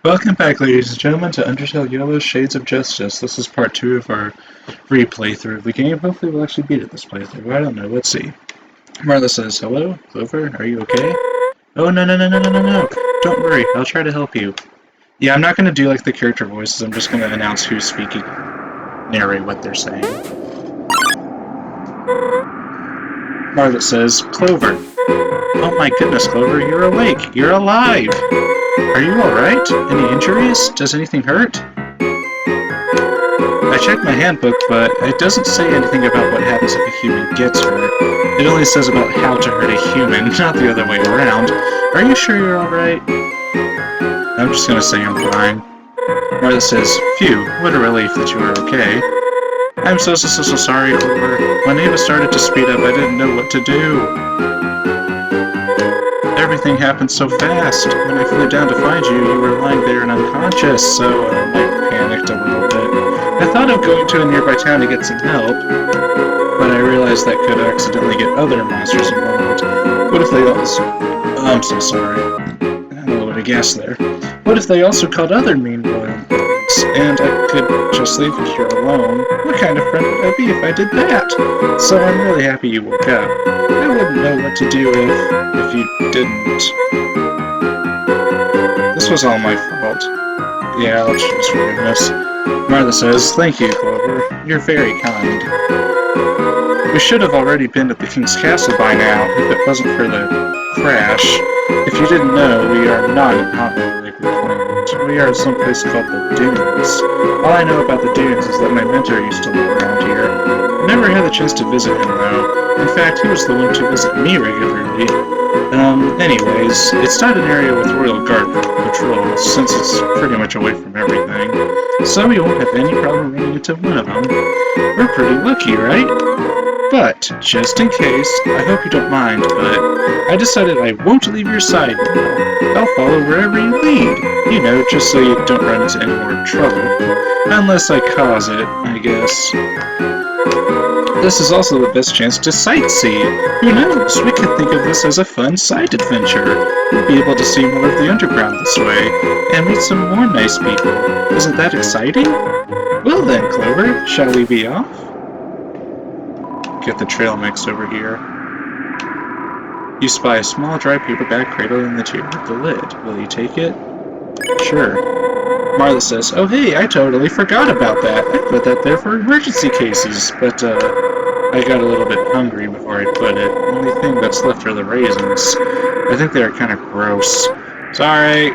Welcome back, ladies and gentlemen, to Undertale Yellow Shades of Justice. This is part 2 of our replaythrough of the game. Hopefully we'll actually beat it this playthrough. I don't know. Let's see. Marla says, hello? Clover? Are you okay? Oh, no. Don't worry. I'll try to help you. Yeah, I'm not going to do like the character voices. I'm just going to announce who's speaking, narrate what they're saying. Marla says, Clover. Oh my goodness, Clover, you're awake. You're alive. Are you alright? Any injuries? Does anything hurt? I checked my handbook, but it doesn't say anything about what happens if a human gets hurt. It only says about how to hurt a human, not the other way around. Are you sure you're alright? I'm just gonna say I'm fine. Martha says, phew, what a relief that you are okay. I'm so sorry, Clover. When Ava started to speed up, I didn't know what to do. Everything happened so fast. When I flew down to find you, you were lying there and unconscious, so I panicked a little bit. I thought of going to a nearby town to get some help, but I realized that could accidentally get other monsters involved. What if they also... I'm so sorry. I had a little bit of gas there. What if they also caught other mean royal birds, and I could just leave you here alone? What kind of friend would I be if I did that? So I'm really happy you woke up. I wouldn't know what to do if you didn't. This was all my fault. Yeah, I'll choose forgiveness. Martha says, thank you, Clover. You're very kind. We should have already been at the King's Castle by now, if it wasn't for the crash. If you didn't know, we are not in Hotwire like we planned. We are someplace called the Dunes. All I know about the Dunes is that my mentor used to live around here. I never had the chance to visit him, though. In fact, he was the one to visit me regularly. Anyways, it's not an area with Royal Guard patrols, since it's pretty much away from everything. So we won't have any problem running into one of them. We're pretty lucky, right? But, just in case, I hope you don't mind, but I decided I won't leave your side now. I'll follow wherever you lead. You know, just so you don't run into any more trouble. Unless I cause it, I guess. This is also the best chance to sightsee. Who knows? We could think of this as a fun side adventure. We'll be able to see more of the underground this way, and meet some more nice people. Isn't that exciting? Well then, Clover, shall we be off? Get the trail mix over here. You spy a small dry paperback cradle in the tube with the lid. Will you take it? Sure. Marla says, oh hey, I totally forgot about that. I put that there for emergency cases, but I got a little bit hungry before I put it. The only thing that's left are the raisins. I think they're kind of gross. Sorry.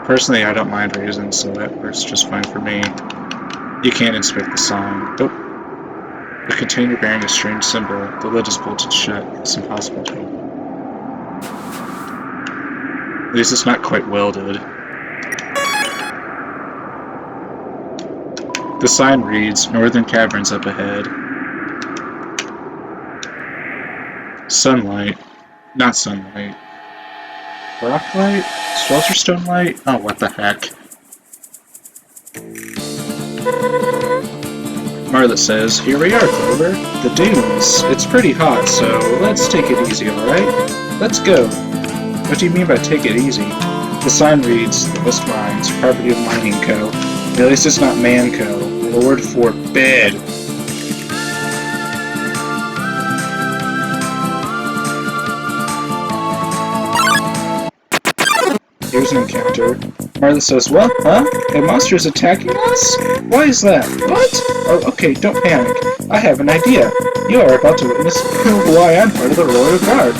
Personally, I don't mind raisins, so that works just fine for me. You can't inspect the sign. Nope. The container bearing a strange symbol. The lid is bolted shut. It's impossible to open. At least it's not quite welded. The sign reads, Northern Caverns up ahead. Sunlight. Not sunlight. Rocklight? Swelterstone light? Oh, what the heck. Martha says, here we are, Clover. The dunes. It's pretty hot, so let's take it easy, alright? Let's go. What do you mean by take it easy? The sign reads, the West Mines, property of Mining Co. At least it's not Manco. Lord forbid. Here's an encounter. Martha says, what? Huh? A monster is attacking us? Why is that? What? Oh, okay, don't panic. I have an idea. You are about to witness why I'm part of the Royal Guard.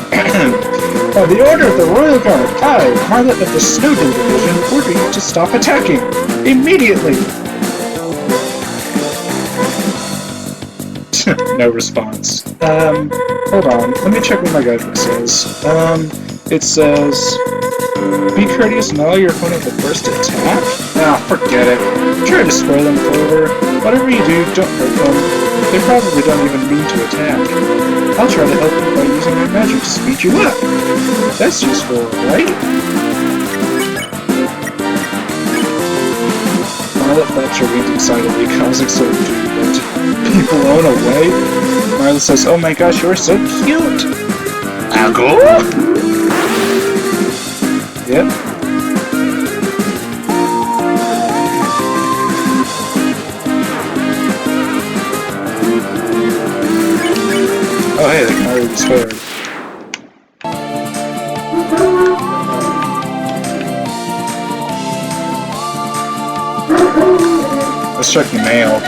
By the order of the Royal Guard, I, Martlet of the Snowden Division, order you to stop attacking. Immediately! No response. Hold on. Let me check what my guidebook says. It says... Be courteous and allow your opponent the first attack? Ah, forget it. Try to spare them, Clover. Whatever you do, don't hurt them. They probably don't even mean to attack. I'll try to help you by using my magic to speed you up. That's useful, right? Martlet Thatcher reads excitedly, causing so to be blown away. Martha says, oh my gosh, you're so cute! I'll go? Yep. stored. Let's check the mail.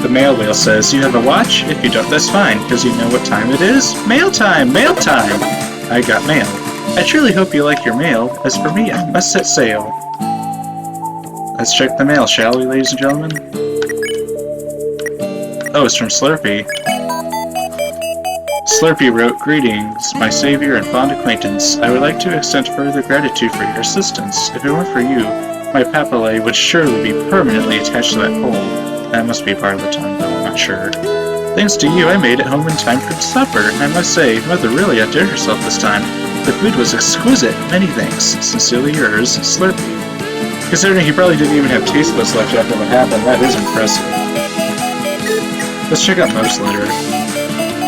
The mail wheel says, you have a watch? If you don't, that's fine, because you know what time it is? Mail time! Mail time! I got mail. I truly hope you like your mail. As for me, I must set sail. Let's check the mail, shall we, ladies and gentlemen? Oh, it's from Slurpee. Slurpee wrote, greetings, my savior and fond acquaintance. I would like to extend further gratitude for your assistance. If it weren't for you, my papillary would surely be permanently attached to that pole. That must be part of the tongue, though I'm not sure. Thanks to you, I made it home in time for supper, and I must say, Mother really outdid herself this time. The food was exquisite. Many thanks. Sincerely yours, Slurpee. Considering he probably didn't even have taste buds left after what happened, that is impressive. Let's check out Mo's letter.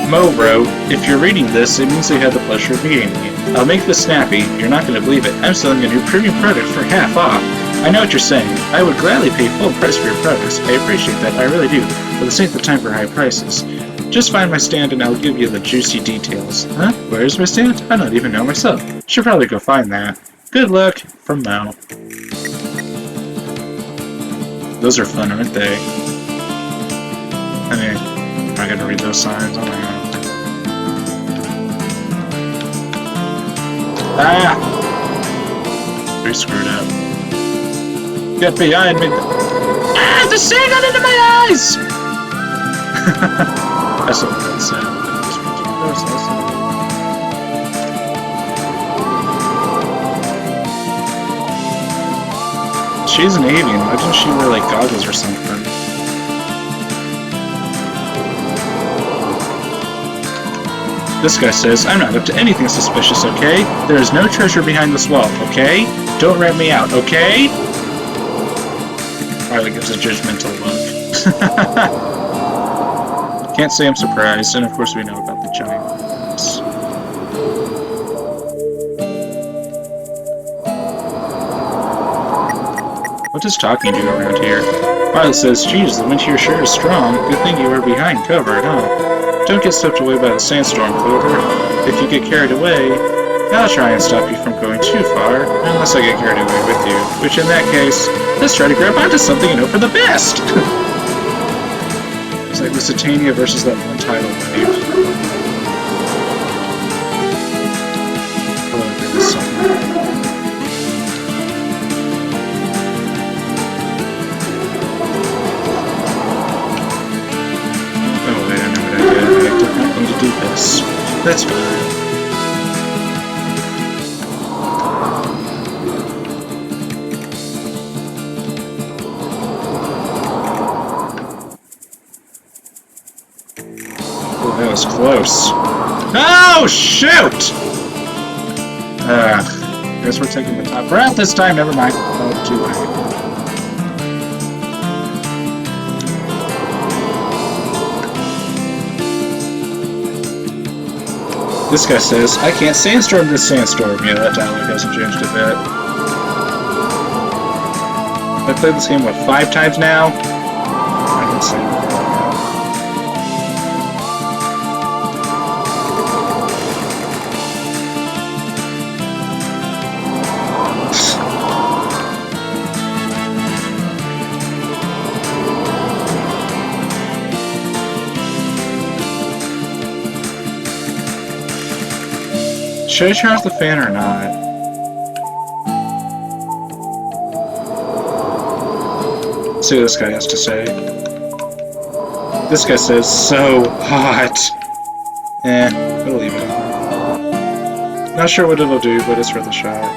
Mo wrote, if you're reading this, it means they had the pleasure of meeting me. I'll make this snappy. You're not going to believe it. I'm selling a new premium product for half off. I know what you're saying. I would gladly pay full price for your products. I appreciate that, I really do. But this ain't the time for high prices. Just find my stand and I'll give you the juicy details. Huh? Where's my stand? I don't even know myself. Should probably go find that. Good luck, from Mo. Those are fun, aren't they? I mean, I'm not gonna read those signs. Oh my god. Ah! Pretty screwed up. Get behind me! Ah! The sand got into my eyes! That's what that said. She's an avian. Why didn't she wear like goggles or something? This guy says, I'm not up to anything suspicious, okay? There is no treasure behind this wall, okay? Don't rat me out, okay? Riley gives a judgmental look. Can't say I'm surprised, and of course we know about the giant ones. What does talking do around here? Riley says, geez, the wind here sure is strong. Good thing you are behind cover, huh? Don't get swept away by the sandstorm, Clover. If you get carried away, I'll try and stop you from going too far, unless I get carried away with you. Which in that case, let's try to grab onto something and hope for the best! It's like Lusitania versus that one title wave. Hello, this song. Oh wait, I know what I did. I did not need to do this. That's fine. That was close. Oh, shoot! Guess we're taking the top route this time. Never mind. Oh, too late. This guy says, I can't sandstorm this sandstorm. Yeah, that dialogue hasn't changed a bit. I've played this game, what, 5 times now? I can say that. Should I turn off the fan or not? Let's see what this guy has to say. This guy says, so hot. We'll leave it on. Not sure what it'll do, but it's worth a shot.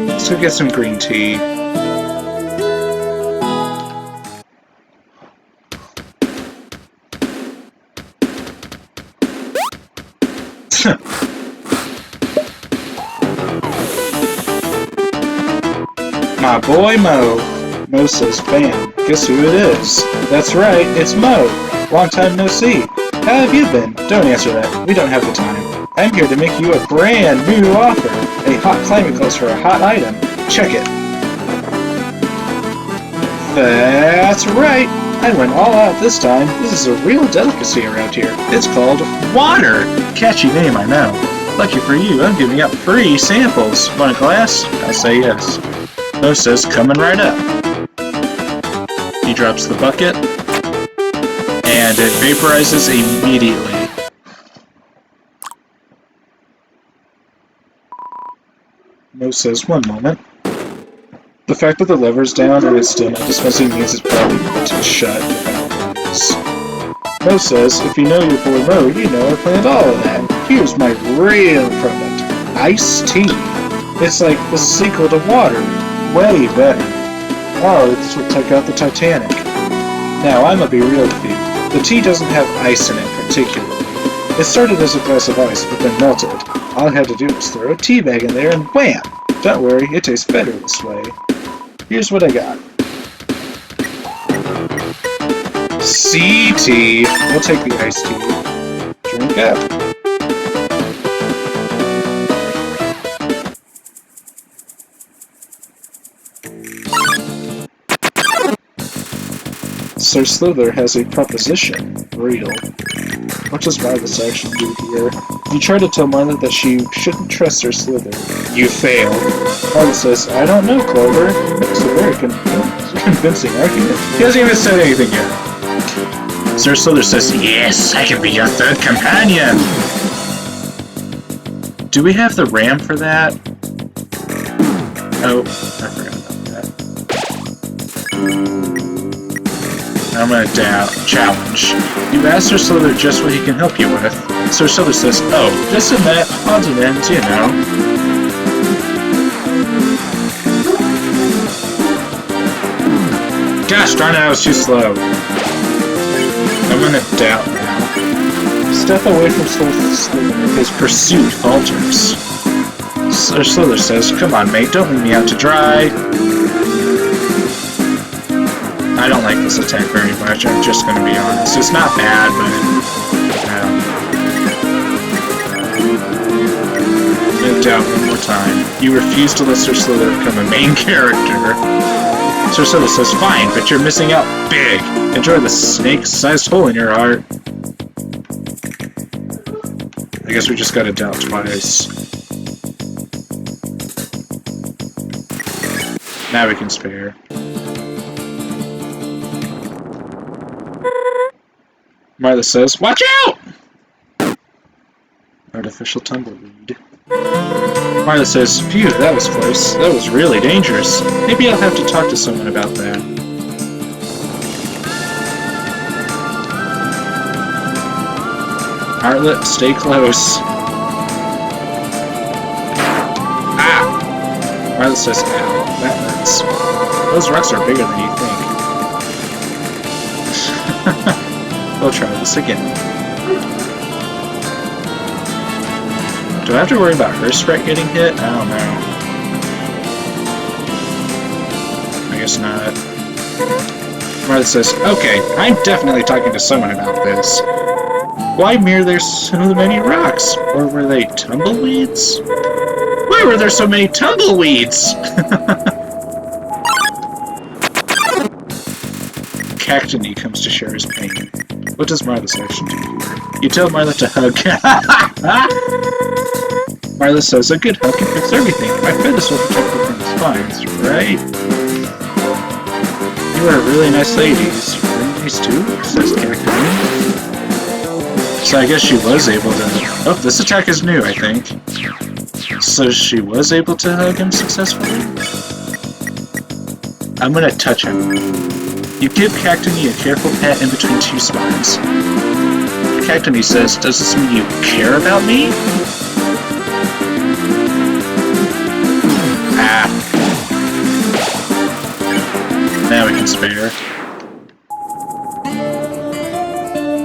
Let's go get some green tea. My boy Mo. Mo says, bam, guess who it is? That's right, it's Mo. Long time no see. How have you been? Don't answer that. We don't have the time. I'm here to make you a brand new offer. A hot climate calls for a hot item. Check it. That's right! I went all out this time. This is a real delicacy around here. It's called water! Catchy name, I know. Lucky for you, I'm giving out free samples. Want a glass? I'll say yes. Mo says, coming right up. He drops the bucket, and it vaporizes immediately. Mo says, one moment. The fact that the lever's down and it's still not dispensing means it's probably bolted shut without words. Mo says, if you know your boy Mo, you know I planned all of that. Here's my real product. Iced tea. It's like the sequel to water. Way better. Oh, it's what took out the Titanic. Now, I'm gonna be real with you. The tea doesn't have ice in it particularly. It started as a glass of ice, but then melted. All I had to do was throw a tea bag in there and wham! Don't worry, it tastes better this way. Here's what I got. Sea tea. We'll take the iced tea. Drink up. Sir Slither has a proposition. Real. What does Martlets actually do here? You try to tell Martlet that she shouldn't trust Sir Slither. You fail. Martlet says, I don't know, Clover. It's a very convincing argument. He hasn't even said anything yet. Sir Slither says, yes, I can be your third companion. Do we have the RAM for that? Oh, I forgot about that. I'm gonna challenge. You asked Sir Slither just what he can help you with. Sir Slither says, oh, just a minute, odds and ends, you know. Gosh darn it, I was too slow. I'm gonna doubt now. Step away from Sir Slither. His pursuit falters. Sir Slither says, come on mate, don't leave me out to dry. I don't like this attack very much, I'm just gonna be honest. It's not bad, but... No doubt one more time. You refuse to let Sir Slither become a main character. Sir Slither says, fine, but you're missing out big. Enjoy the snake-sized hole in your heart. I guess we just gotta doubt twice. Now we can spare. Martha says, watch out! Artificial tumbleweed. Martha says, phew, that was close. That was really dangerous. Maybe I'll have to talk to someone about that. Martlet, stay close. Ah! Martha says, ow, that hurts. Those rocks are bigger than you think. We'll try this again. Do I have to worry about her sprite getting hit? I don't know. I guess not. Martha says, okay, I'm definitely talking to someone about this. Why mirror there so many rocks? Or were they tumbleweeds? Why were there so many tumbleweeds? Cactony comes to share his pain. What does Martha's action do here? You tell Martha to hug. Martha says, a good hug can fix everything. My feathers will protect you from the spines, right? You are a really nice lady. Is your friend nice too? Says Cactony. So I guess she was able to... Oh, this attack is new, I think. So she was able to hug him successfully? I'm gonna touch him. You give Cactony a careful pat in between two spines. Cactony says, does this mean you care about me? Ah. Now we can spare.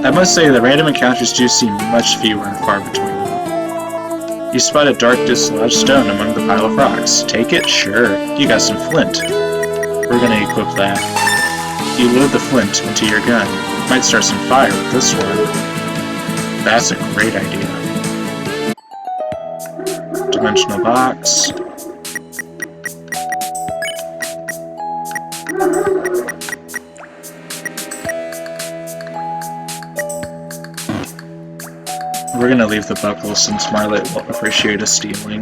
I must say that random encounters do seem much fewer and far between. You spot a dark dislodged stone among the pile of rocks. Take it? Sure. You got some flint. We're gonna equip that. You load the flint into your gun. Might start some fire with this one. That's a great idea. Do dimensional box. We're gonna leave the buckle since Martlet won't appreciate us stealing.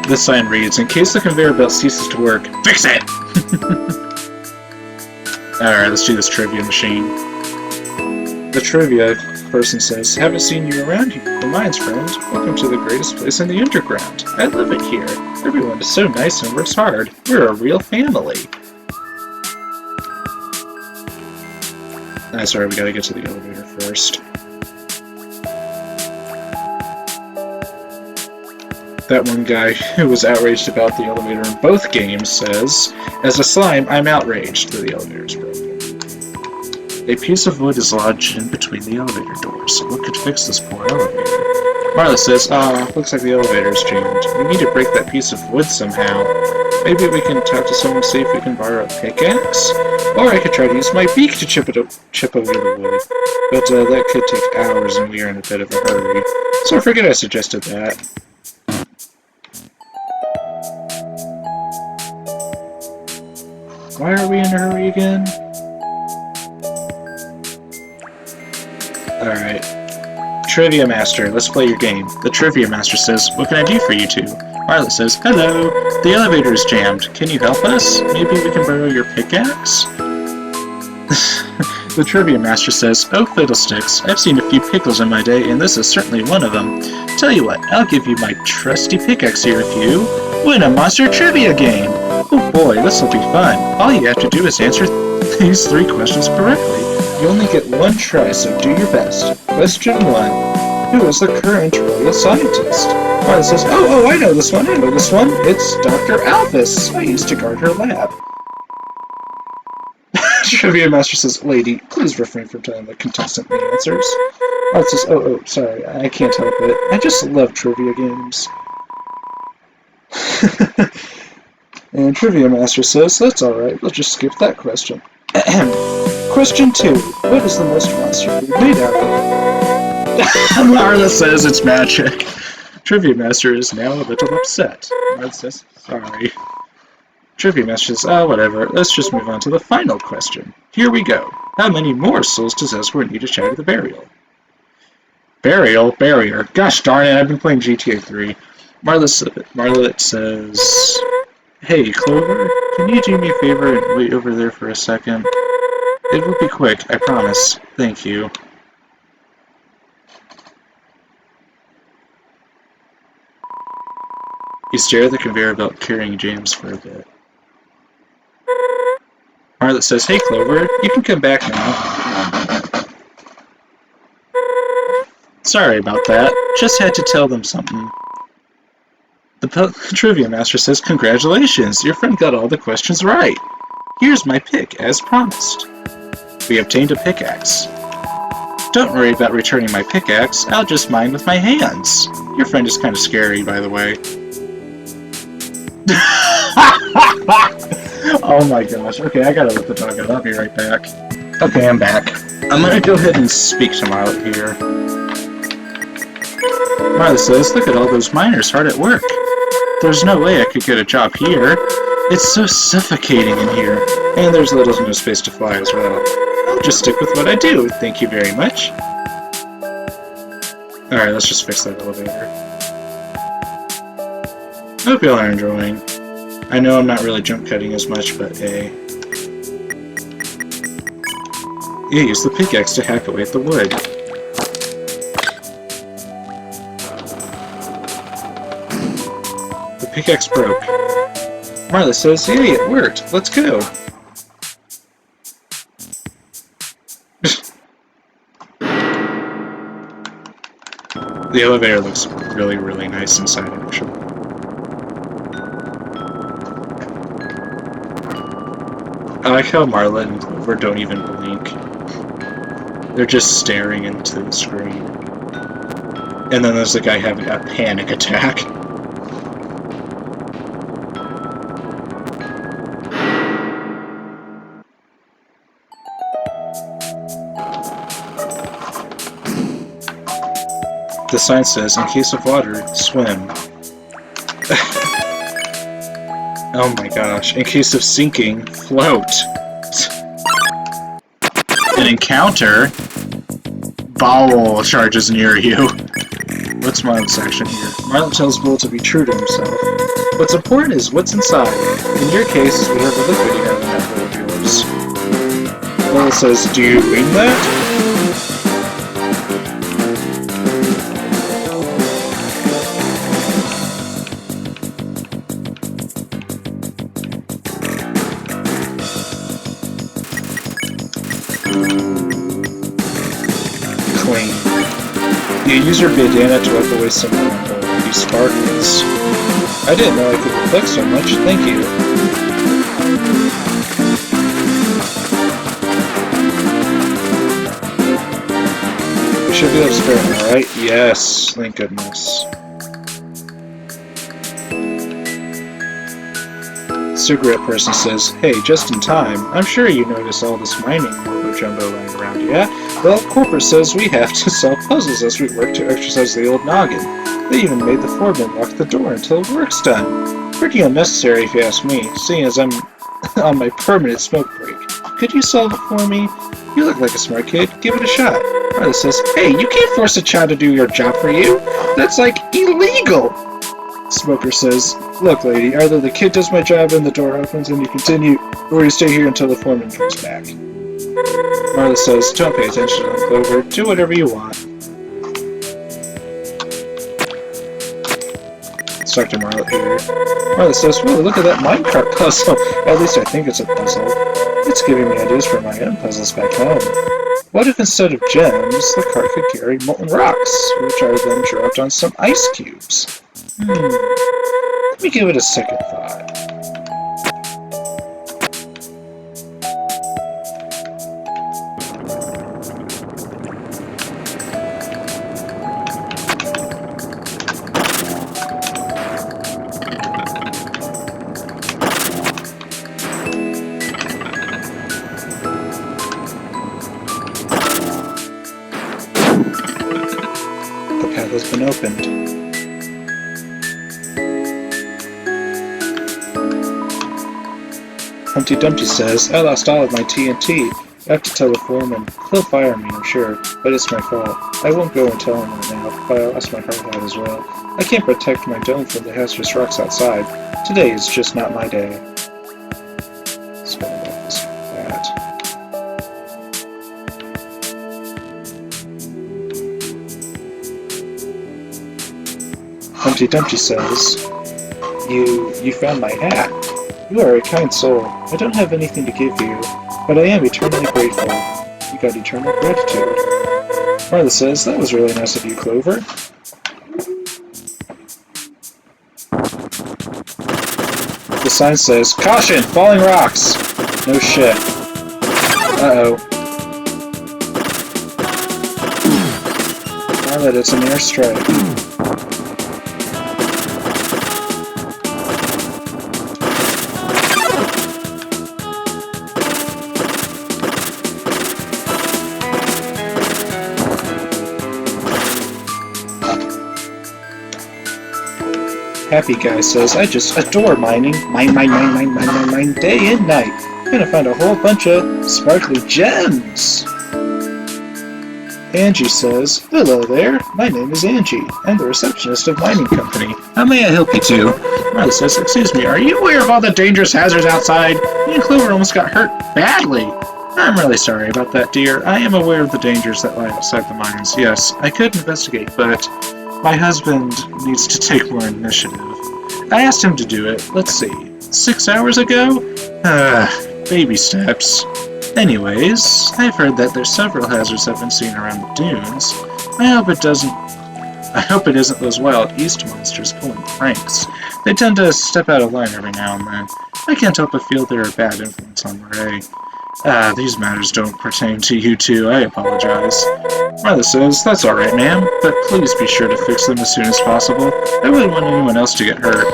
This sign reads, in case the conveyor belt ceases to work, fix it! Alright, let's do this trivia machine. The trivia person says, haven't seen you around here. The mines, friend. Welcome to the greatest place in the underground. I love it here. Everyone is so nice and works hard. We're a real family. Sorry, we gotta get to the elevator first. That one guy who was outraged about the elevator in both games says, as a slime, I'm outraged that the elevator is broken. A piece of wood is lodged in between the elevator doors. What could fix this poor elevator? Marla says, looks like the elevator's jammed. We need to break that piece of wood somehow. Maybe we can talk to someone to see if we can borrow a pickaxe? Or I could try to use my beak to chip over the wood. But that could take hours and we are in a bit of a hurry. So I forget I suggested that. Why are we in a hurry again? Alright. Trivia Master, let's play your game. The Trivia Master says, what can I do for you two? Martlet says, hello, the elevator is jammed. Can you help us? Maybe we can borrow your pickaxe? The Trivia Master says, oh fiddlesticks, I've seen a few pickles in my day, and this is certainly one of them. Tell you what, I'll give you my trusty pickaxe here if you win a monster trivia game! Oh boy, this'll be fun. All you have to do is answer these 3 questions correctly. You only get 1 try, so do your best. Question 1. Who is the current royal scientist? Martlet says, oh, I know this one. It's Dr. Alphys. I used to guard her lab. Trivia Master says, lady, please refrain from telling the contestant the answers. Martlet says, oh, sorry, I can't help it. I just love trivia games. And Trivia Master says, that's alright, let's just skip that question. Question 2. What is the most monster food made out of? Marla says it's magic. Trivia Master is now a little upset. Marla says, sorry. Trivia Master says, whatever, let's just move on to the final question. Here we go. How many more souls does Escort need to shatter the burial? Barrier. Gosh darn it, I've been playing GTA 3. Martlet says, hey, Clover, can you do me a favor and wait over there for a second? It will be quick, I promise. Thank you. You stare at the conveyor belt carrying James for a bit. Martlet says, hey, Clover, you can come back now. Sorry about that. Just had to tell them something. The Trivia Master says, congratulations, your friend got all the questions right. Here's my pick, as promised. We obtained a pickaxe. Don't worry about returning my pickaxe, I'll just mine with my hands. Your friend is kind of scary, by the way. Oh my gosh, okay, I gotta let the dog out, I'll be right back. Okay, I'm back. I'm gonna go ahead and speak to Martlet here. Martlet says, look at all those miners hard at work. There's no way I could get a job here. It's so suffocating in here. And there's little to no space to fly as well. I'll just stick with what I do, thank you very much. Alright, let's just fix that elevator. Hope y'all are enjoying. I know I'm not really jump cutting as much, but hey. You use the pickaxe to hack away at the wood. The pickaxe broke. Martlet says, yay, it worked. Let's go. The elevator looks really, really nice inside, actually. I like how Martlet and Clover don't even blink. They're just staring into the screen. And then there's the guy having a panic attack. The sign says, in case of water, swim. Oh my gosh. In case of sinking, float. An encounter? Bowel charges near you. What's my section here? Martlet tells Bull to be true to himself. What's important is what's inside. In your case, we have a liquid you have in that bowl of yours. Bull says, do you mean that? Clean. You use your bandana to wipe away some of these sparkles. I didn't know I could reflect so much, thank you. We should be able to spare him, alright? Yes, thank goodness. Cigarette person says, hey, just in time. I'm sure you notice all this mining mumbo-jumbo lying around, yeah? Well, corporate says we have to solve puzzles as we work to exercise the old noggin. They even made the foreman lock the door until work's done. Pretty unnecessary if you ask me, seeing as I'm on my permanent smoke break. Could you solve it for me? You look like a smart kid. Give it a shot. Martha says, hey, you can't force a child to do your job for you. That's like illegal. Smoker says, look, lady, either the kid does my job and the door opens and you continue, or you stay here until the foreman comes back. Martha says, don't pay attention to them, Clover. Do whatever you want. It's Dr. Martlet here. Martha says, whoa, look at that minecart puzzle. At least I think it's a puzzle. It's giving me ideas for my own puzzles back home. What if instead of gems, the cart could carry molten rocks, which are then dropped on some ice cubes? Let me give it a second thought. The path has been opened. Humpty Dumpty says, I lost all of my TNT. I have to tell the foreman. He'll fire me, I'm sure, but it's my fault. I won't go and tell him right now, but I lost my hard hat as well. I can't protect my dome from the hazardous rocks outside. Today is just not my day. Let's go about this that. Humpty Dumpty says, You found my hat. You are a kind soul. I don't have anything to give you, but I am eternally grateful. You got eternal gratitude. Martha says, that was really nice of you, Clover. The sign says, caution! Falling rocks! No shit. Uh-oh. Martha, it's an airstrike. Happy Guy says, I just adore mining. Mine, day and night. I'm gonna find a whole bunch of sparkly gems. Angie says, hello there. My name is Angie. I'm the receptionist of mining company. How may I help you two? Martha says, excuse me, are you aware of all the dangerous hazards outside? Me and Clover almost got hurt badly. I'm really sorry about that, dear. I am aware of the dangers that lie outside the mines. Yes, I could investigate, but my husband needs to take more initiative. I asked him to do it, let's see, 6 hours ago? Baby steps. Anyways, I've heard that there's several hazards have been seen around the dunes. I hope it isn't those wild east monsters pulling pranks. They tend to step out of line every now and then. I can't help but feel they're a bad influence on Murray. These matters don't pertain to you two, I apologize. Martha says, that's alright, ma'am, but please be sure to fix them as soon as possible. I wouldn't want anyone else to get hurt.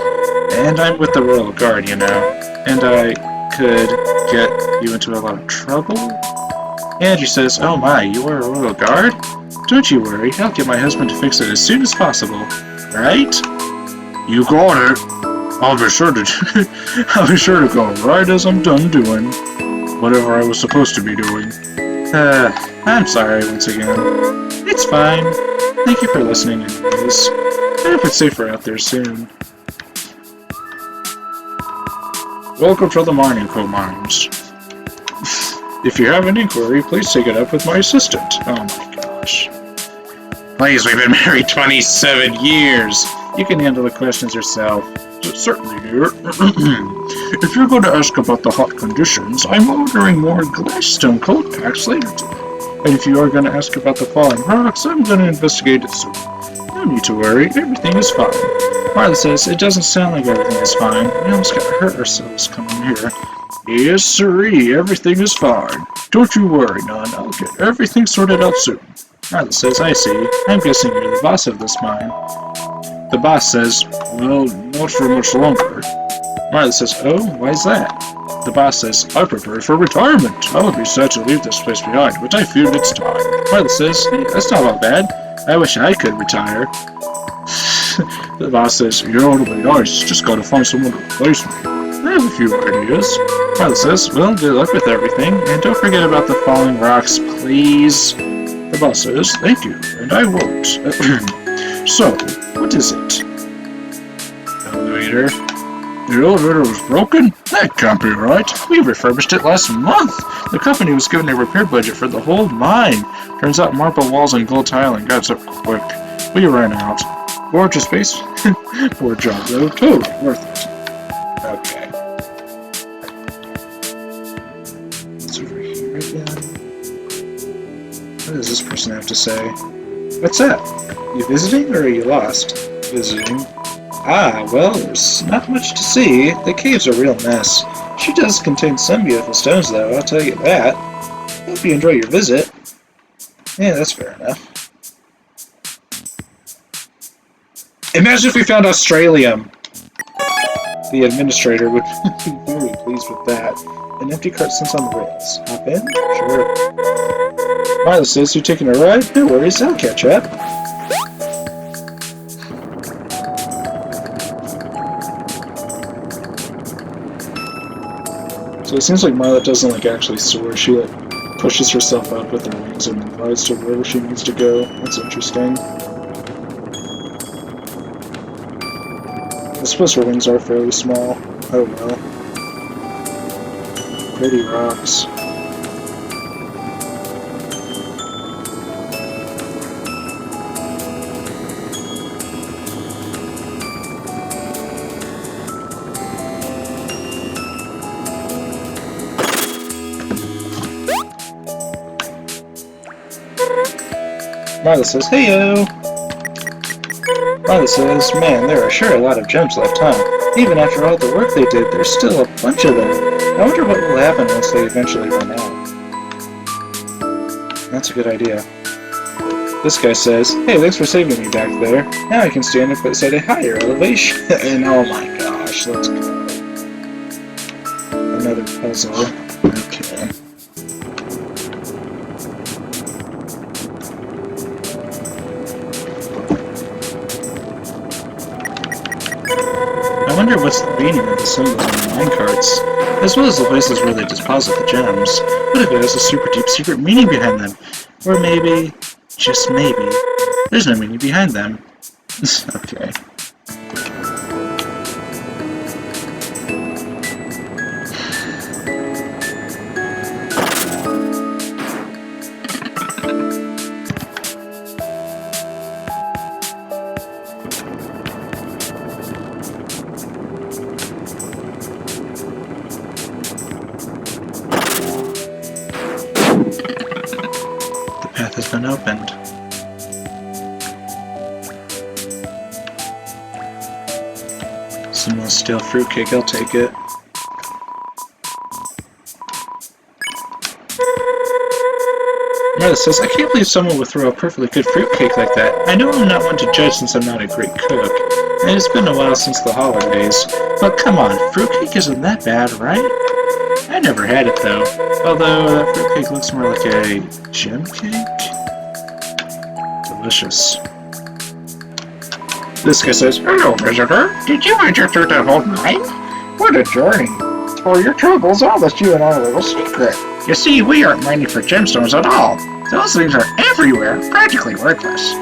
And I'm with the Royal Guard, you know, and I could get you into a lot of trouble? Angie says, oh my, you are a Royal Guard? Don't you worry, I'll get my husband to fix it as soon as possible. Right? You got it. I'll be sure to I'll be sure to go right as I'm done doing whatever I was supposed to be doing. I'm sorry once again. It's fine. Thank you for listening anyways. I hope it's safer out there soon. Welcome to the mining coal mines. If you have an inquiry, please take it up with my assistant. Oh my gosh. Please, we've been married 27 years. You can handle the questions yourself. Certainly, dear. If you're going to ask about the hot conditions, I'm ordering more Glassstone cold packs later today. And if you are going to ask about the falling rocks, I'm going to investigate it soon. No need to worry, everything is fine. Martha says, it doesn't sound like everything is fine. We almost got hurt ourselves coming here. Yes, sirree, everything is fine. Don't you worry, none. I'll get everything sorted out soon. Martha says, I see. I'm guessing you're the boss of this mine. The boss says, well, not for much longer. Martha says, oh, why's that? The boss says, I prepare for retirement. I would be sad to leave this place behind, but I feel it's time. Martha says, hey, that's not all bad. I wish I could retire. The boss says, you know, it'll be nice. Just gotta find someone to replace me. I have a few ideas. Martha says, well, good luck with everything, and don't forget about the falling rocks, please. The boss says, thank you, and I won't. So, what is it? Elevator. The elevator was broken? That can't be right. We refurbished it last month. The company was given a repair budget for the whole mine. Turns out marble walls and gold tiling got up quick. We ran out. Gorgeous space. Poor job, though. Totally worth it. Okay. It's over here again. What does this person have to say? What's that? You visiting or are you lost? Visiting. Ah, well, there's not much to see. The cave's a real mess. She does contain some beautiful stones, though, I'll tell you that. Hope you enjoy your visit. Yeah, that's fair enough. Imagine if we found Australium! The administrator would be very pleased with that. An empty cart sits on the rails. Hop in? Sure. Martha says, you taking a ride? No worries, I'll catch up. So it seems like Martha doesn't actually soar, she pushes herself up with her wings and rides to wherever she needs to go. That's interesting. I suppose her wings are fairly small. Oh well. Pretty rocks. Martha says, heyo! Martha says, man, there are sure a lot of gems left, huh? Even after all the work they did, there's still a bunch of them. I wonder what will happen once they eventually run out. That's a good idea. This guy says, hey, thanks for saving me back there. Now I can stand up at a higher elevation. And oh my gosh, let's go. Another puzzle. Okay. I wonder what's the meaning of the symbols on the minecarts, as well as the places where they deposit the gems. What if it has a super deep secret meaning behind them? Or maybe, just maybe, there's no meaning behind them. Okay. Has been opened. Some more stale fruitcake, I'll take it. Martha says, I can't believe someone would throw a perfectly good fruitcake like that. I know I'm not one to judge since I'm not a great cook, and it's been a while since the holidays. But come on, fruitcake isn't that bad, right? I never had it though, although that fruitcake looks more like a gem cake? delicious. This guy says, "Hello, visitor. Did you enter through the whole mine? What a journey. For your troubles, I'll let you in on a little secret. You see, we aren't mining for gemstones at all. Those things are everywhere, practically worthless.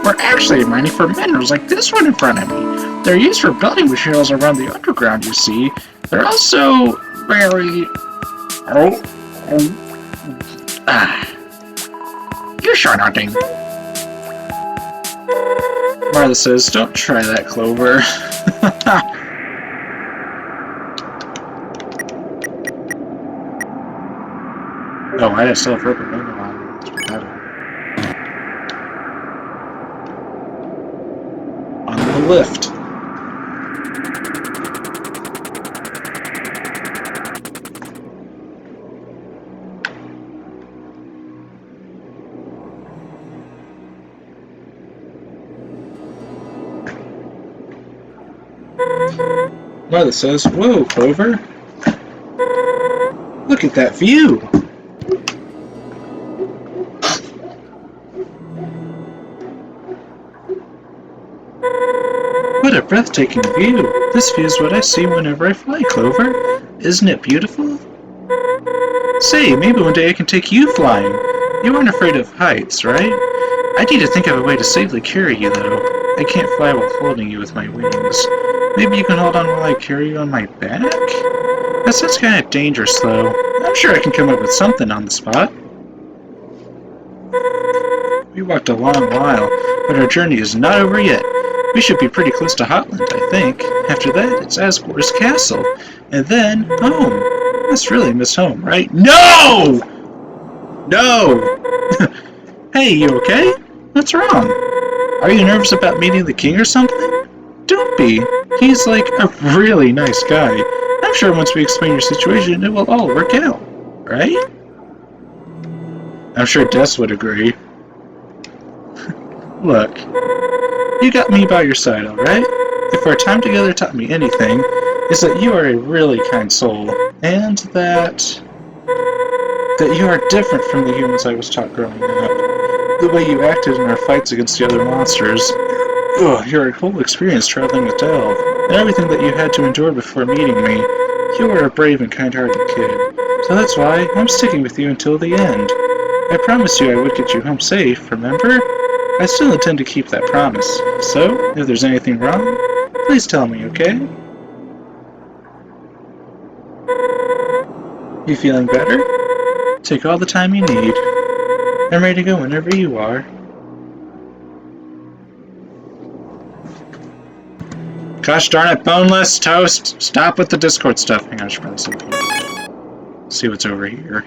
We're actually mining for minerals like this one in front of me. They're used for building materials around the underground, you see. They're also very... You sure nothing." Martha says, "Don't try that, Clover." Oh, I still have rope and bone on. Let's put that on the lift. Martha says, "Whoa, Clover. Look at that view." What a breathtaking view! This view is what I see whenever I fly, Clover. Isn't it beautiful? Say, maybe one day I can take you flying. You aren't afraid of heights, right? I need to think of a way to safely carry you, though. I can't fly while holding you with my wings. Maybe you can hold on while I carry you on my back? That sounds kind of dangerous, though. I'm sure I can come up with something on the spot. We walked a long while, but our journey is not over yet. We should be pretty close to Hotland, I think. After that, it's Asgore's castle. And then, home. Must really miss home, right? No! No! Hey, you okay? What's wrong? Are you nervous about meeting the king or something? Don't be. He's like a really nice guy. I'm sure once we explain your situation, it will all work out. Right? I'm sure Des would agree. Look. You got me by your side, alright? If our time together taught me anything, it's that you are a really kind soul, and that you are different from the humans I was taught growing up. The way you acted in our fights against the other monsters, your whole experience traveling with Delve, and everything that you had to endure before meeting me, you were a brave and kind-hearted kid. So that's why I'm sticking with you until the end. I promised you I would get you home safe, remember? I still intend to keep that promise, so if there's anything wrong, please tell me, okay? You feeling better? Take all the time you need. I'm ready to go whenever you are. Gosh darn it, Boneless Toast! Stop with the Discord stuff. Hang on, I should probably see what's over here.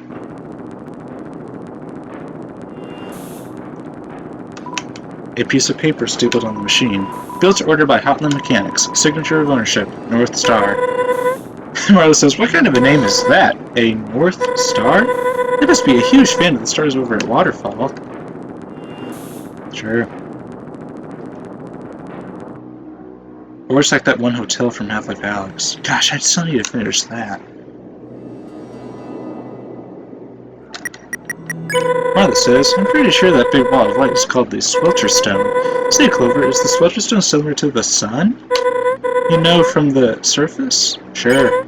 A piece of paper stapled on the machine. Built to order by Hotland Mechanics. Signature of ownership. North Star. Marla says, "What kind of a name is that? A North Star? They must be a huge fan of the stars over at Waterfall." Sure. Or it's like that one hotel from Half-Life Alyx. Gosh, I still need to finish that. Martha says, "I'm pretty sure that big ball of light is called the Swelter Stone. Say, Clover, is the Swelter Stone similar to the sun? You know, from the surface?" "Sure."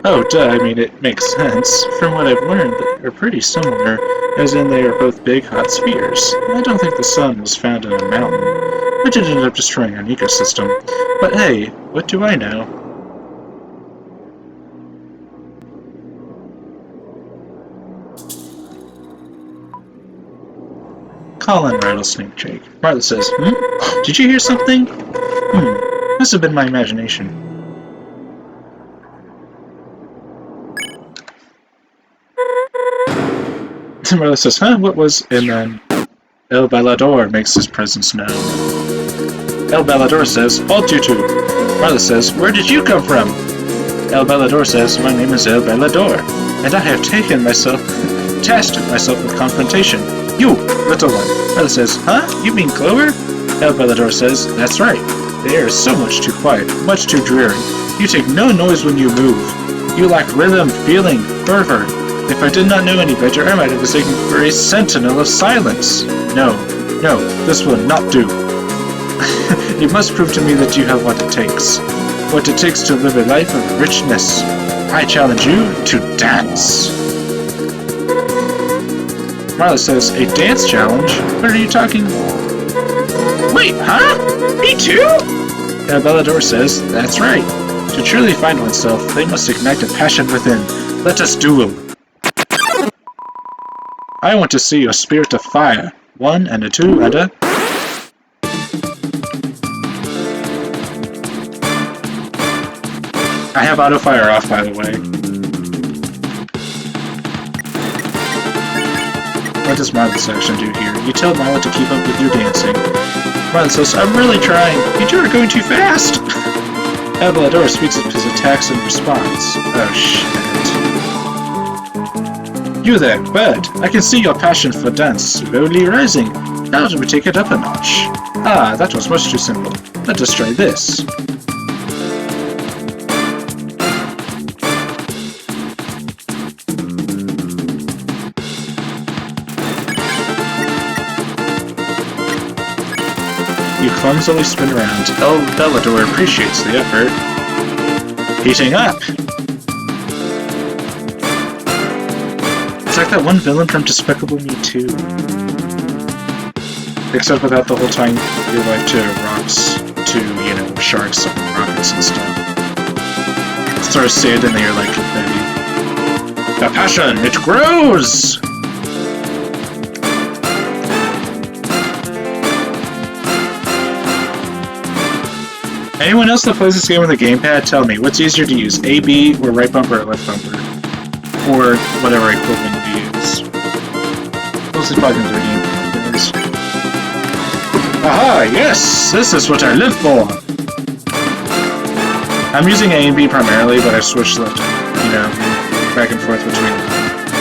"Oh, duh, I mean, it makes sense. From what I've learned, they're pretty similar, as in they are both big, hot spheres. I don't think the sun was found in a mountain, which ended up destroying an ecosystem. But hey, what do I know?" Call in Rattlesnake Jake. Martha says, "Did you hear something?" Must have been my imagination." Martha says, what was... And then El Bailador makes his presence known. El Bailador says, "Halt, you two." Martha says, "Where did you come from?" El Bailador says, "My name is El Bailador, and I have tasked myself with confrontation. You, little one." Martha says, You mean Clover?" El Bailador says, "That's right. The air is so much too quiet, much too dreary. You take no noise when you move. You lack rhythm, feeling, fervor. If I did not know any better, I might have mistaken for a sentinel of silence. No, this will not do. You must prove to me that you have what it takes. What it takes to live a life of richness. I challenge you to dance. Marla says, a dance challenge? What are you talking? Wait, huh? Me too? Bellador says, that's right. To truly find oneself, they must ignite a passion within. Let us duel. I want to see your spirit of fire. 1 and a 2 and a... I have auto fire off, by the way. What does Martlets action do here? You tell Marla to keep up with your dancing. Marla says, I'm really trying. You two are going too fast. Bellador speaks up his attacks in response. Oh shit. You there, bird. I can see your passion for dance slowly rising. Now we take it up a notch. Ah, that was much too simple. Let us try this. You clumsily spin around. Oh, Bellador appreciates the effort. Heating up! It's like that one villain from Despicable Me 2. Except without the whole tying your life to rocks, to, you know, sharks and rockets and stuff. Sort of stand in there like confetti. The passion, it grows! Anyone else that plays this game with a gamepad, tell me, what's easier to use, A, B, or right bumper or left bumper? Or whatever equivalent you use. Mostly plug into the gamepads. Aha, yes! This is what I live for! I'm using A and B primarily, but I switched left, you know, back and forth between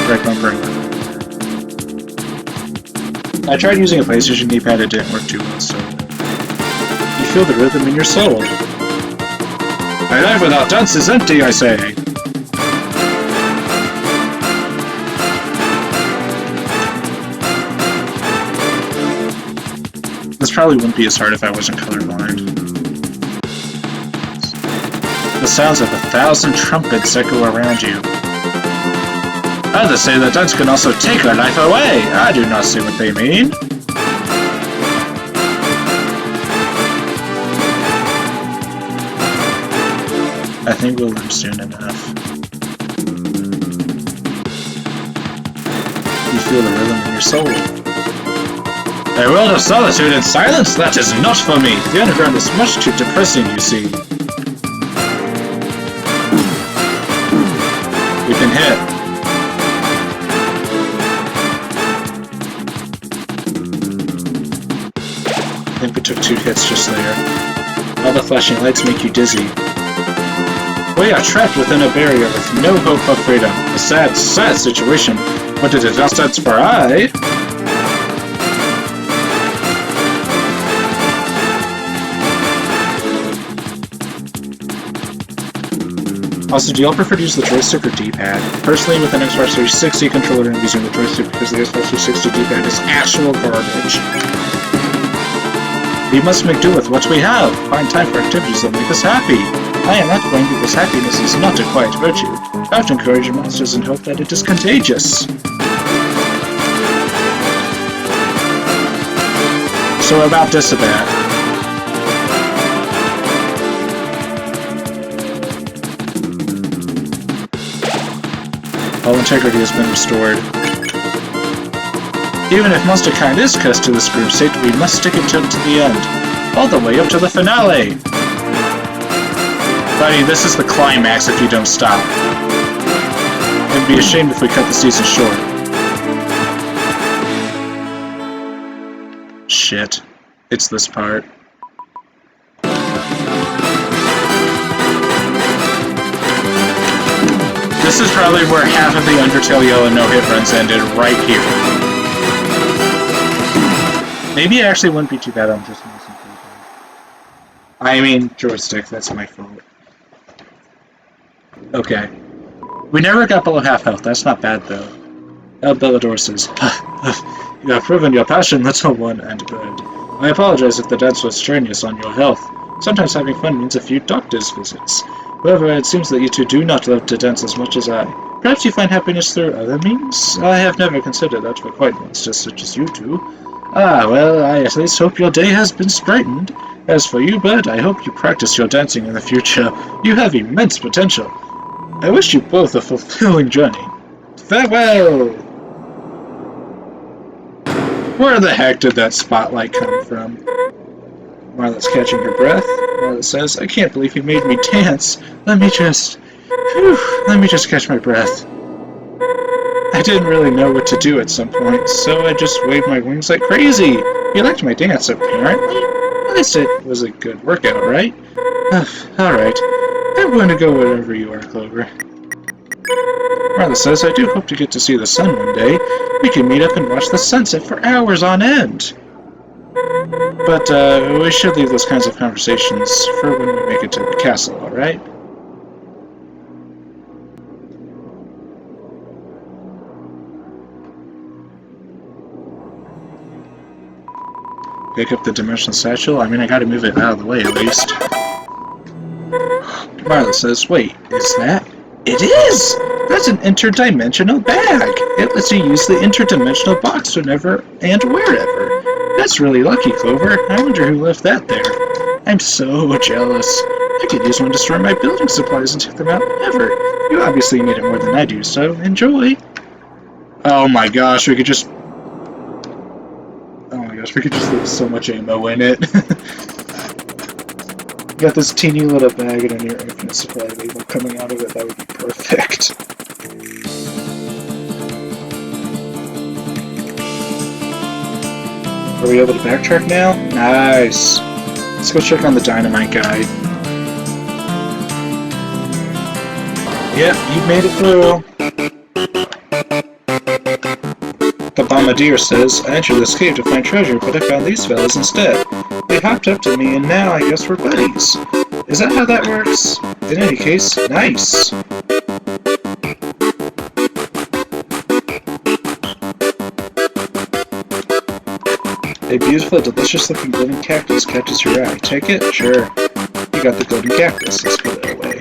right bumper and left bumper. I tried using a PlayStation D-pad, it didn't work too well, so... You feel the rhythm in your soul. My life without dance is empty, I say. This probably wouldn't be as hard if I wasn't colorblind. The sounds of 1,000 trumpets echo around you. Others say that dance can also take our life away. I do not see what they mean. I think we'll learn soon enough. You feel the rhythm in your soul. A world of solitude and silence? That is not for me! The underground is much too depressing, you see. We can hit. I think we took 2 hits just there. All the flashing lights make you dizzy. We are trapped within a barrier with no hope of freedom. A sad, sad situation. What did it not stand for I? Also, do y'all prefer to use the joystick or D-pad? Personally, with an Xbox 360 controller, I'm using the joystick because the Xbox 360 D-pad is actual garbage. We must make do with what we have. Find time for activities that make us happy. I am outgoing because happiness is not a quiet virtue. I have to encourage monsters and hope that it is contagious. So about Disabat. All integrity has been restored. Even if monsterkind is cursed to this group state, we must stick it to the end. All the way up to the finale! Buddy, this is the climax if you don't stop. It'd be a shame if we cut the season short. Shit. It's this part. This is probably where half of the Undertale Yellow no-hit runs ended, right here. Maybe it actually wouldn't be too bad, I'm just missing keyboard. I mean, joystick, that's my fault. Okay. We never got below half health. That's not bad, though. El Bellador says, you have proven your passion, little one, and good. I apologize if the dance was strenuous on your health. Sometimes having fun means a few doctor's visits. However, it seems that you two do not love to dance as much as I. Perhaps you find happiness through other means? I have never considered that for quite monsters such as you two. Ah, well, I at least hope your day has been brightened. As for you, Bud, I hope you practice your dancing in the future. You have immense potential. I wish you both a fulfilling journey. Farewell! Where the heck did that spotlight come from? Martlet's catching her breath. Martlet says, I can't believe he made me dance. Let me just catch my breath. I didn't really know what to do at some point, so I just waved my wings like crazy. He liked my dance, apparently. At least it was a good workout, right? Alright. I'm going to go wherever you are, Clover. Martlet says, I do hope to get to see the sun one day. We can meet up and watch the sunset for hours on end. But, we should leave those kinds of conversations for when we make it to the castle, alright? Pick up the dimensional satchel? I mean, I gotta move it out of the way, at least. Martlet says, wait, is that? It is! That's an interdimensional bag! It lets you use the interdimensional box whenever and wherever. That's really lucky, Clover. I wonder who left that there. I'm so jealous. I could use one to store my building supplies and take them out whenever. You obviously need it more than I do, so enjoy. Oh my gosh, we could just... Oh my gosh, we could just leave so much ammo in it. Got this teeny little bag and a near infinite supply of ammo coming out of it. That would be perfect. Are we able to backtrack now? Nice. Let's go check on the dynamite guy. Yep, you made it through. The bombardier says, I entered this cave to find treasure, but I found these fellas instead. They hopped up to me, and now I guess we're buddies. Is that how that works? In any case, nice. A beautiful, delicious-looking golden cactus catches your eye. Take it? Sure. You got the golden cactus. Let's put it away.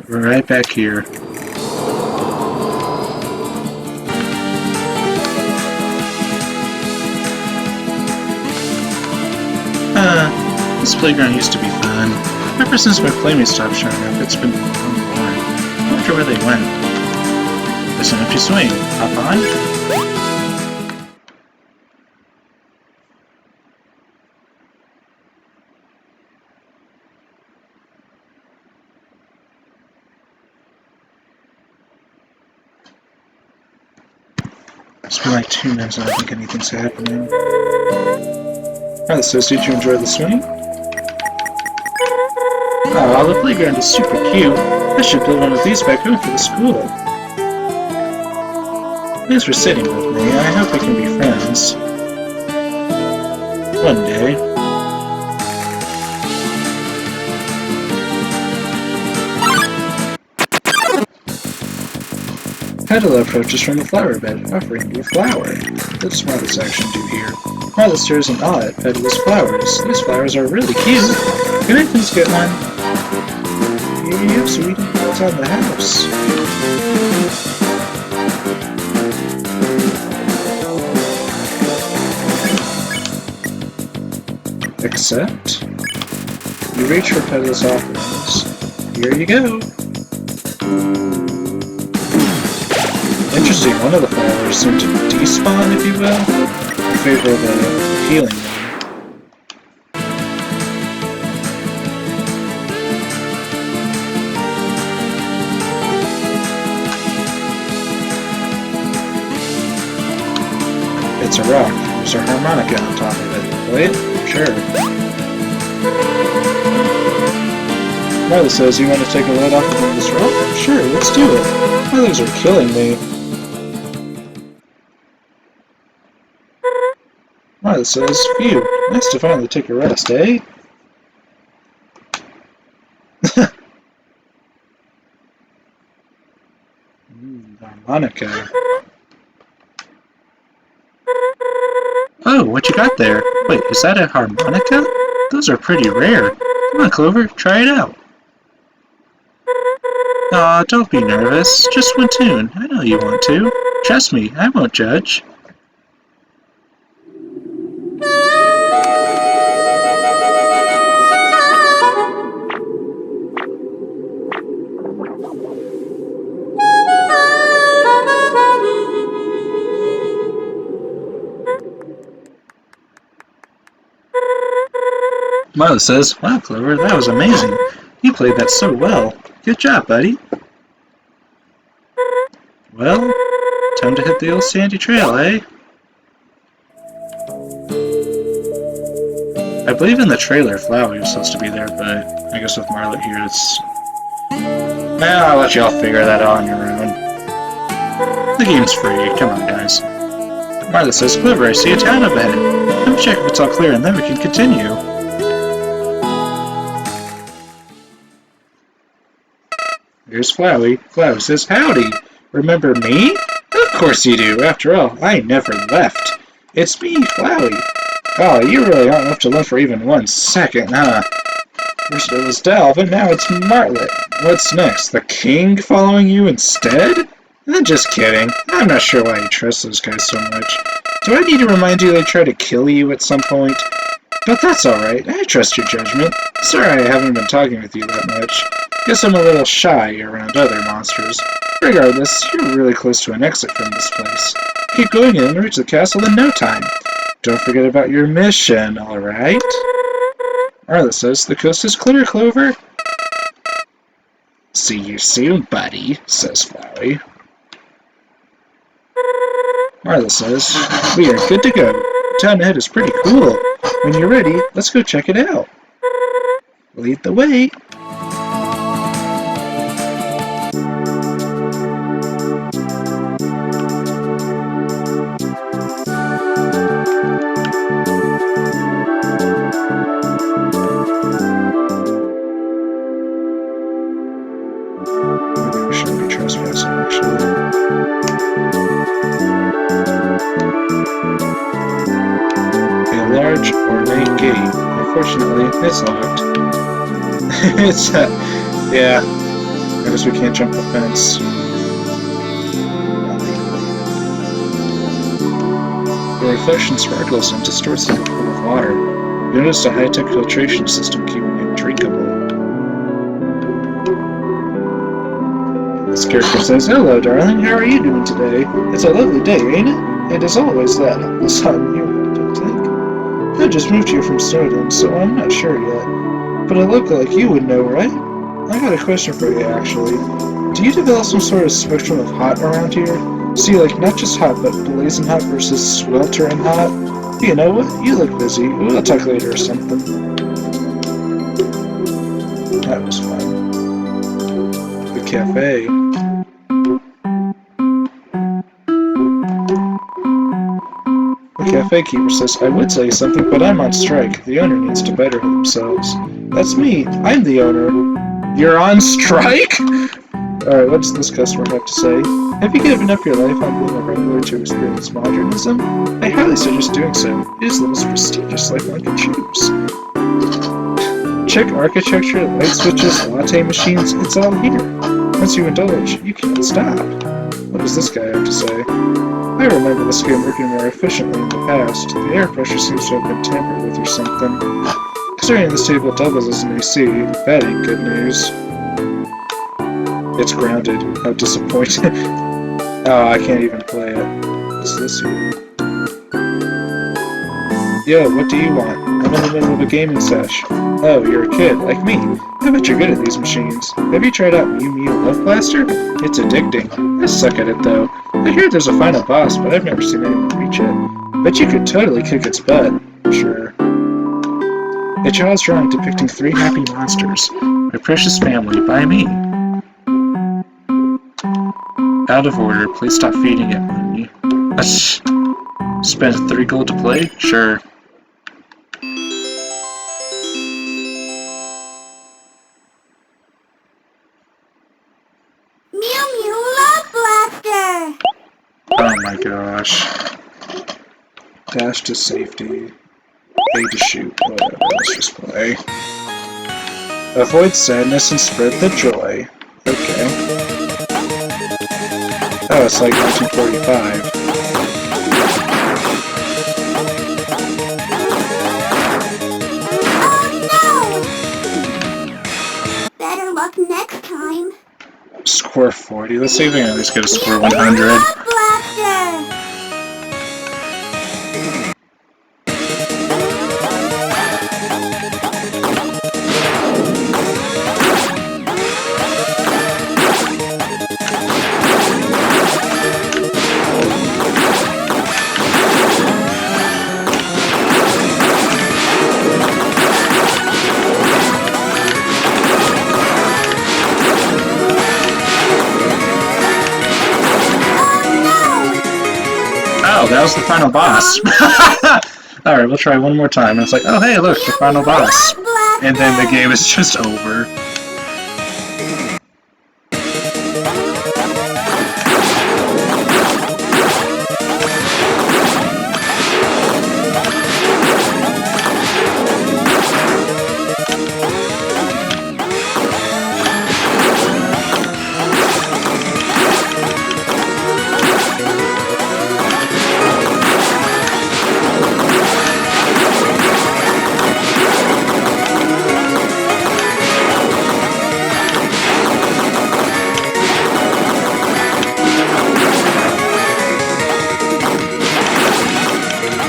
We're right back here. This playground used to be fun. Ever since my playmates stopped showing up, it's been boring. I wonder where they went. There's an empty swing. Hop on? It's been like 2 minutes, I don't think anything's happening. Alright, so did you enjoy the swing? Oh, the playground is super cute. I should build one of these back home for the school. Thanks for sitting with me. I hope we can be friends. One day. Petal approaches from the flower bed, offering you a flower. What does Martlet's action do here? Martlet stares in awe at Petal's flowers. These flowers are really cute. Can I please get one? Yep, so we can build on the house. Accept. You reach for Petal's offerings. Here you go. Interesting, one of the flowers seemed to despawn, if you will, in favor of a healing one. It's a rock. There's a harmonica on top of it. Play it? Sure. Marla says, you want to take a ride off of this rope? Sure, let's do it. My legs are killing me. Marla says, phew, nice to finally take a rest, eh? Harmonica. Oh, what you got there? Wait, is that a harmonica? Those are pretty rare. Come on, Clover, try it out. Aw, don't be nervous. Just one tune. I know you want to. Trust me, I won't judge. Marla says, wow, Clover, that was amazing. You played that so well. Good job, buddy. Well, time to hit the old sandy trail, eh? I believe in the trailer Flowey was supposed to be there, but I guess with Martlet here it's... Nah, I'll let y'all figure that out on your own. The game's free, come on guys. Martlet says, Clover, I see a town up ahead. Let me check if it's all clear and then we can continue. Here's Flowey. Flowey says, howdy! Remember me? Of course you do. After all, I never left. It's me, Flowey. Oh, you really aren't left alone for even 1 second, huh? First it was Del, but now it's Martlet. What's next? The king following you instead? I'm just kidding. I'm not sure why you trust those guys so much. Do I need to remind you they tried to kill you at some point? But that's alright. I trust your judgment. Sorry I haven't been talking with you that much. Guess I'm a little shy around other monsters. Regardless, you're really close to an exit from this place. Keep going and reach the castle in no time. Don't forget about your mission, alright? Marla says, the coast is clear, Clover. See you soon, buddy, says Flowey. Marla says, we are good to go. The town ahead is pretty cool. When you're ready, let's go check it out. Lead the way. Ornate gate. Unfortunately, it's locked. It's, yeah. I guess we can't jump the fence. The reflection sparkles and distorts like a pool of water. You notice a high-tech filtration system keeping it drinkable. This character says, hello, darling. How are you doing today? It's a lovely day, ain't it? And as always, that is hot and humid, don't you think? I just moved here from Snowdon, so I'm not sure yet. But a local like you would know, right? I got a question for you, actually. Do you develop some sort of spectrum of hot around here? See, like, not just hot, but blazing hot versus sweltering hot? You know what? You look busy. We'll talk later or something. That was fun. The cafe. The cafe keeper says, I would tell you something, but I'm on strike. The owner needs to better themselves. That's me. I'm the owner. You're on strike? Alright, what does this customer have to say? Have you given up your life on being a regular to experience modernism? I highly suggest doing so. It is the most prestigious life one can choose. Check architecture, light switches, latte machines, it's all here. Once you indulge, you can't stop. What does this guy have to say? I remember this game working more efficiently in the past. The air pressure seems to have been tampered with or something. Considering this table doubles as an AC, that ain't good news. It's grounded. How disappointing. Oh, I can't even play it. What's this here? Yo, what do you want? I'm in the middle of a gaming sesh. Oh, you're a kid, like me. I bet you're good at these machines. Have you tried out Mew Mew Love Blaster? It's addicting. I suck at it, though. I hear there's a final boss, but I've never seen anyone reach it. Bet you could totally kick its butt. Sure. A child's drawing depicting 3 happy monsters. My precious family, by me. Out of order, please stop feeding it, Mooney. Spend 3 gold to play? Sure. Mew Mew Love Blaster! Oh my gosh. Dash to safety. A to shoot. Whatever, let's just play. Avoid sadness and spread the joy. Okay. Oh, it's like 1945. Better luck next time. Score 40. Let's see if we can at least get a score 100. That was the final boss. Alright, we'll try one more time. And it's like, oh hey, look, the final boss. And then the game is just over.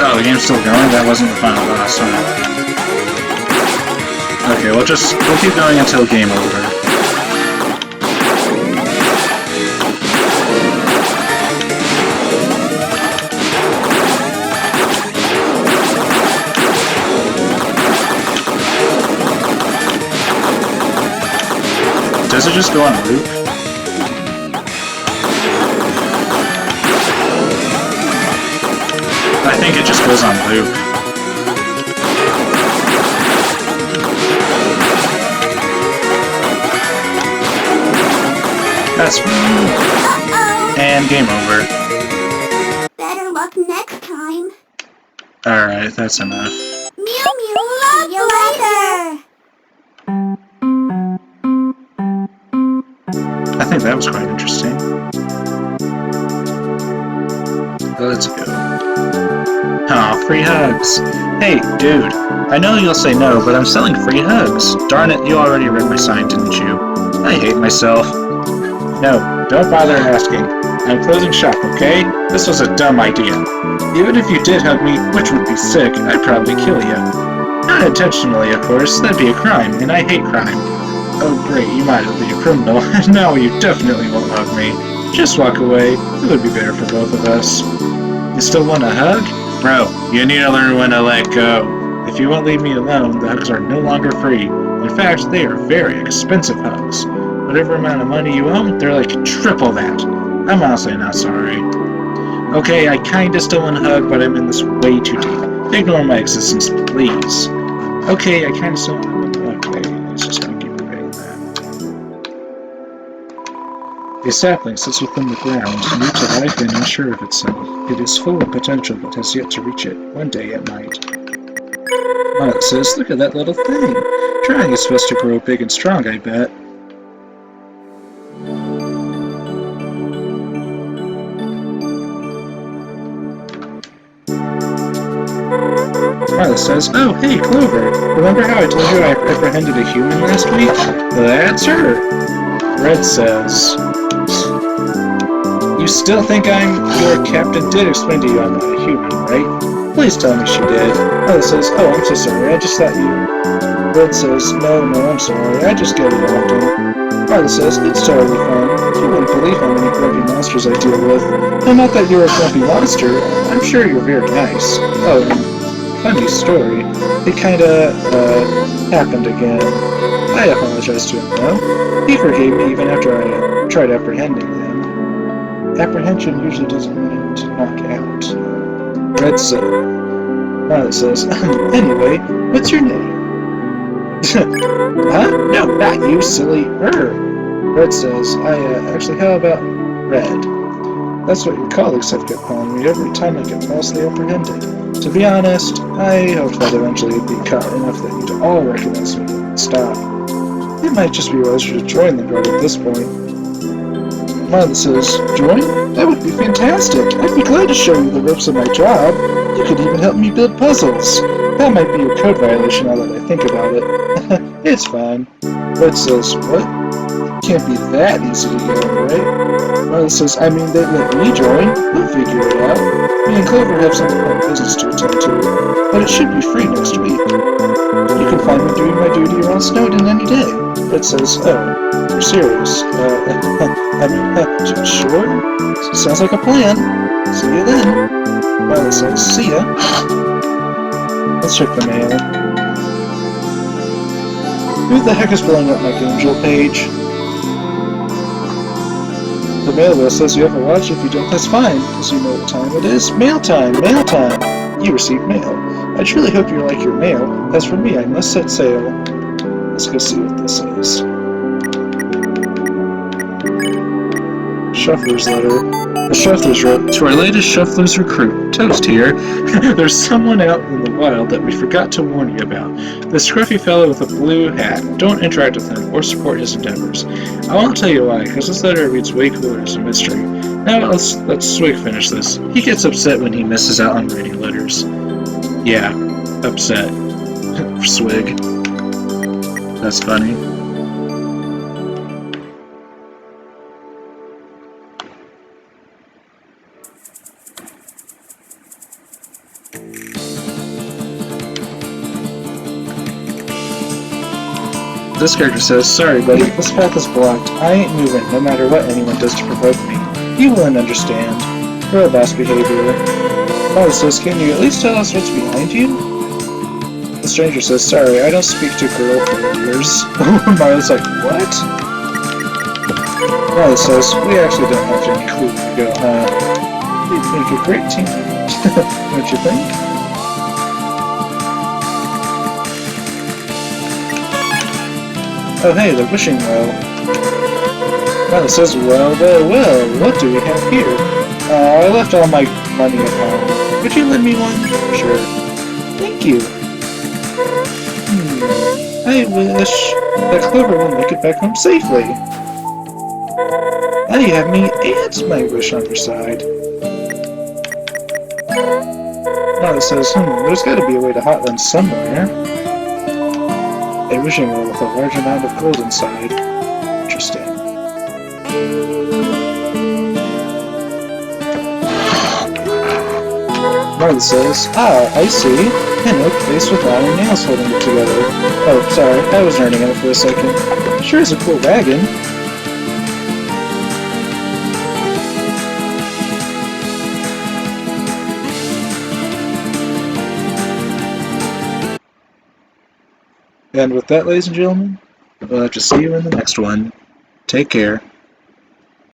Oh, the game's still going? That wasn't the final boss, huh? Okay, we'll keep going until game over. Does it just go on loop? I think it just goes on loop. That's fine. And game over. Better luck next time. Alright, that's enough. Mew Mew Love you later. I think that was quite interesting. Let's go. Aw, free hugs. Hey, dude. I know you'll say no, but I'm selling free hugs. Darn it, you already read my sign, didn't you? I hate myself. No, don't bother asking. I'm closing shop, okay? This was a dumb idea. Even if you did hug me, which would be sick, I'd probably kill you. Not intentionally, of course. That'd be a crime, and I hate crime. Oh great, you might be a criminal, and now you definitely won't hug me. Just walk away. It would be better for both of us. You still want a hug? Bro, you need to learn when to let go. If you won't leave me alone, the hugs are no longer free. In fact, they are very expensive hugs. Whatever amount of money you owe, they're like triple that. I'm honestly not sorry. Okay, I kinda still want a hug, but I'm in this way too deep. Ignore my existence, please. Okay, I kinda still want a hug. Okay, let's just gonna keep debating that. A sapling sits within the ground, new to life and unsure of itself. It is full of potential, but has yet to reach it. One day it might. Martlets says, look at that little thing. Trying is supposed to grow big and strong, I bet. Martlets says, oh, hey, Clover. Remember how I told you I apprehended a human last week? That's her. Red says, you still think your captain did explain to you I'm not a human, right? Please tell me she did. Martlets says, oh, I'm so sorry, I just thought you... Red says, no, I'm sorry, I just get it often. Martlets says, it's totally fine. You wouldn't believe how many grumpy monsters I deal with. And not that you're a grumpy monster, I'm sure you're very nice. Oh, and funny story. It kinda, happened again. I apologized to him, though. He forgave me even after I tried apprehending him. Apprehension usually doesn't mean to knock out. Red said, Martlet says, anyway, what's your name? Huh? No, not you, silly. Red says, actually, how about Red? That's what your colleagues have kept calling me every time I get falsely apprehended. To be honest, I hoped that eventually you'd be caught enough that you'd all recognize me and stop. It might just be wiser to join the guard at this point. Martlet says, join? That would be fantastic. I'd be glad to show you the ropes of my job. You could even help me build puzzles. That might be a code violation now that I think about it. It's fine. Red says, what? Can't be that easy to get in, right? Martlet says, I mean, they let me join. We'll figure it out. Me and Clover have some important business to attend to, but it should be free next week. You can find me doing my duty around Snowden any day. Red says, oh, you're serious. Sure? Sounds like a plan. See you then. Martlet says, see ya. Let's check the mail. Who the heck is blowing up my Angel page? The mail wheel says you have a watch. If you don't, that's fine, because you know what time it is. Mail time! Mail time! You received mail. I truly hope you like your mail. As for me, I must set sail. Let's go see what this is. Shuffler's letter. The Shufflers wrote, to our latest Shufflers recruit, Toast here. There's someone out in the wild that we forgot to warn you about. The scruffy fellow with a blue hat. Don't interact with him or support his endeavors. I won't tell you why, because this letter reads way cooler as a mystery. Now let's Swig finish this. He gets upset when he misses out on writing letters. Yeah, upset. Swig. That's funny. This character says, sorry buddy, this path is blocked. I ain't moving, no matter what anyone does to provoke me. You wouldn't understand. Girl boss behavior. Martlet says, can you at least tell us what's behind you? The stranger says, sorry, I don't speak to girl warriors. Martlet's like, what? Martlet says, we actually don't have any clue where to go, huh? We'd make a great team. Don't you think? Oh hey, the wishing well. Martlet says, well, what do we have here? I left all my money at home. Would you lend me one? Sure. Thank you. I wish that Clover will make it back home safely. Now you have me and my wish on your side. Martlet says, there's gotta be a way to hotline somewhere. A wishing well with a large amount of gold inside. Interesting. Martlet says, I see. An oak place with iron nails holding it together. Oh, sorry, I was nerding out for a second. Sure is a cool wagon. And with that, ladies and gentlemen, we'll have to see you in the next one. Take care.